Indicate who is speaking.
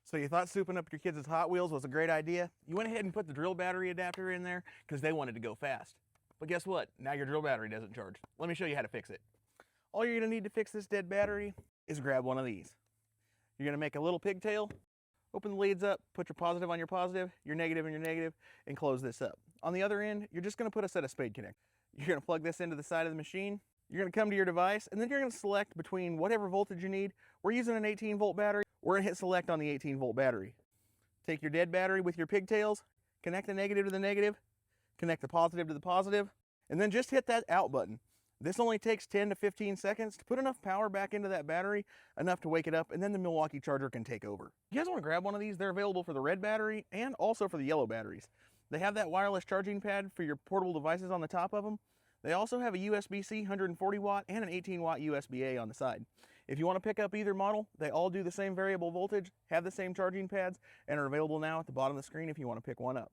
Speaker 1: So you thought souping up your kids' Hot Wheels was a great idea? You went ahead and put the drill battery adapter in there because they wanted to go fast. But guess what? Now your drill battery doesn't charge. Let me show you how to fix it. All you're gonna need to fix this dead battery is grab one of these. You're gonna make a little pigtail, open the leads up, put your positive on your positive, your negative on your negative, and close this up. On the other end, you're just gonna put a set of spade connectors. You're gonna plug this into the side of the machine. You're gonna come to your device, and then you're gonna select between whatever voltage you need. We're using an 18-volt battery. We're gonna hit select on the 18-volt battery. Take your dead battery with your pigtails, connect the negative to the negative, connect the positive to the positive, and then just hit that out button. This only takes 10 to 15 seconds to put enough power back into that battery, enough to wake it up, and then the Milwaukee charger can take over. You guys wanna grab one of these? They're available for the red battery and also for the yellow batteries. They have that wireless charging pad for your portable devices on the top of them. They also have a USB-C 140 watt and an 18 watt USB-A on the side. If you want to pick up either model, they all do the same variable voltage, have the same charging pads, and are available now at the bottom of the screen if you want to pick one up.